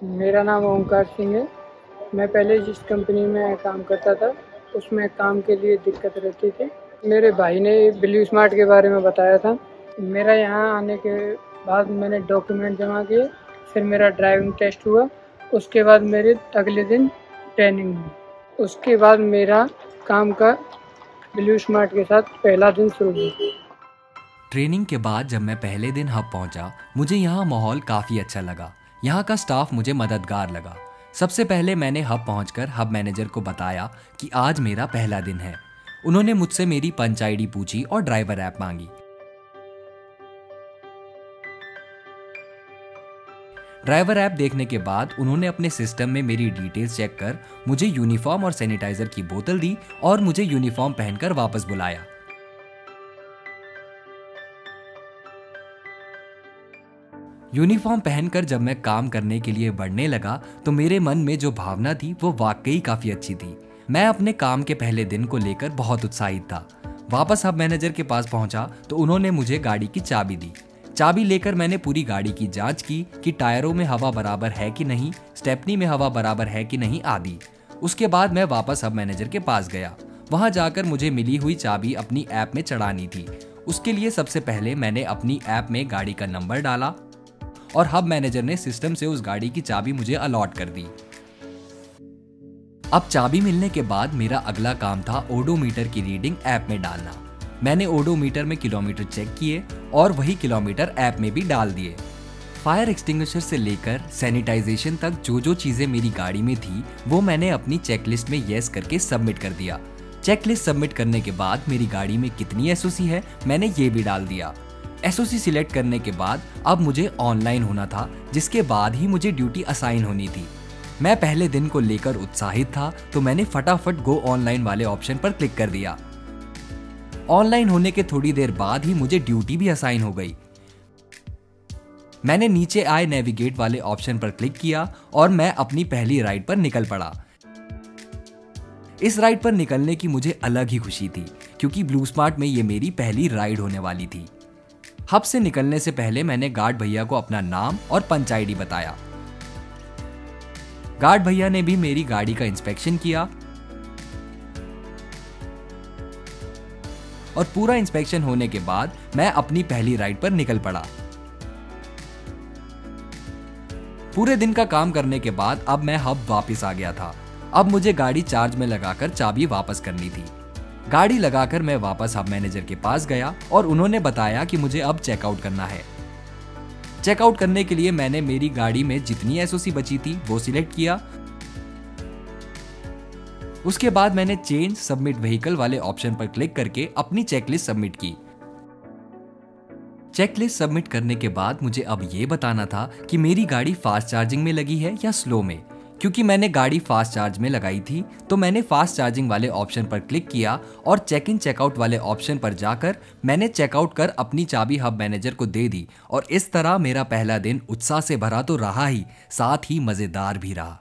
मेरा नाम ओंकार सिंह है। मैं पहले जिस कंपनी में काम करता था, उसमें काम के लिए दिक्कत रहती थी। मेरे भाई ने ब्लू स्मार्ट के बारे में बताया था। मेरा यहाँ आने के बाद मैंने डॉक्यूमेंट जमा किए, फिर मेरा ड्राइविंग टेस्ट हुआ। उसके बाद मेरे अगले दिन ट्रेनिंग हुई। उसके बाद मेरा काम का ब्लू स्मार्ट के साथ पहला दिन शुरू हुआ। ट्रेनिंग के बाद जब मैं पहले दिन हब पहुंचा, मुझे यहाँ माहौल काफ़ी अच्छा लगा। यहाँ का स्टाफ मुझे मददगार लगा। सबसे पहले मैंने हब पहुंचकर हब मैनेजर को बताया कि आज मेरा पहला दिन है। उन्होंने मुझसे मेरी पंच आईडी पूछी और ड्राइवर ऐप मांगी। ड्राइवर ऐप देखने के बाद उन्होंने अपने सिस्टम में मेरी डिटेल्स चेक कर मुझे यूनिफॉर्म और सैनिटाइजर की बोतल दी और मुझे यूनिफॉर्म पहनकर वापस बुलाया। यूनिफॉर्म पहनकर जब मैं काम करने के लिए बढ़ने लगा तो मेरे मन में जो भावना थी वो वाकई काफी अच्छी थी। मैं अपने काम के पहले दिन को लेकर बहुत उत्साहित था। वापस हब मैनेजर के पास पहुंचा तो उन्होंने मुझे गाड़ी की चाबी दी। चाबी लेकर मैंने पूरी गाड़ी की जांच की कि टायरों में हवा बराबर है कि नहीं, स्टेपनी में हवा बराबर है कि नहीं आदि। उसके बाद मैं वापस हब मैनेजर के पास गया। वहां जाकर मुझे मिली हुई चाबी अपनी ऐप में चढ़ानी थी। उसके लिए सबसे पहले मैंने अपनी ऐप में गाड़ी का नंबर डाला और हब मैनेजर ने सिस्टम से उस गाड़ी की चाबी मुझे अलॉट कर दी। अब चाबी मिलने के बाद मेरा अगला काम था ओडोमीटर की रीडिंग ऐप में डालना। मैंने ओडोमीटर में किलोमीटर चेक किए और वही किलोमीटर ऐप में भी डाल दिए। फायर एक्सटिंग्विशर से लेकर सैनिटाइजेशन तक जो जो चीजें मेरी गाड़ी में थी वो मैंने अपनी चेकलिस्ट में यस करके सबमिट कर दिया। चेकलिस्ट सबमिट करने के बाद मेरी गाड़ी में कितनी एसओसी है मैंने ये भी डाल दिया। एसओसी सिलेक्ट करने के बाद अब मुझे ऑनलाइन होना था, जिसके बाद ही मुझे ड्यूटी असाइन होनी थी। मैं पहले दिन को लेकर उत्साहित था तो मैंने फटाफट गो ऑनलाइन वाले ऑप्शन पर क्लिक कर दिया। ऑनलाइन होने के थोड़ी देर बाद ही मुझे ड्यूटी भी असाइन हो गई। मैंने नीचे आए नेविगेट वाले ऑप्शन पर क्लिक किया और मैं अपनी पहली राइड पर निकल पड़ा। इस राइड पर निकलने की मुझे अलग ही खुशी थी क्योंकि ब्लू स्मार्ट में ये मेरी पहली राइड होने वाली थी। हब से निकलने से पहले मैंने गार्ड भैया को अपना नाम और पंच आईडी बताया। गार्ड भैया ने भी मेरी गाड़ी का इंस्पेक्शन किया और पूरा इंस्पेक्शन होने के बाद मैं अपनी पहली राइड पर निकल पड़ा। पूरे दिन का काम करने के बाद अब मैं हब वापस आ गया था। अब मुझे गाड़ी चार्ज में लगाकर चाबी वापस करनी थी। गाड़ी लगाकर मैं वापस हब मैनेजर के पास गया और उन्होंने बताया कि मुझे अब चेकआउट करना है। चेकआउट करने के लिए मैंने मेरी गाड़ी में जितनी एसओसी बची थी वो सिलेक्ट किया। उसके बाद मैंने चेंज सबमिट व्हीकल वाले ऑप्शन पर क्लिक करके अपनी चेकलिस्ट सबमिट की। चेकलिस्ट सबमिट करने के बाद मुझे अब ये बताना था कि मेरी गाड़ी फास्ट चार्जिंग में लगी है या स्लो में। क्योंकि मैंने गाड़ी फास्ट चार्ज में लगाई थी तो मैंने फास्ट चार्जिंग वाले ऑप्शन पर क्लिक किया और चेक इन चेकआउट वाले ऑप्शन पर जाकर मैंने चेकआउट कर अपनी चाबी हब मैनेजर को दे दी। और इस तरह मेरा पहला दिन उत्साह से भरा तो रहा ही, साथ ही मजेदार भी रहा।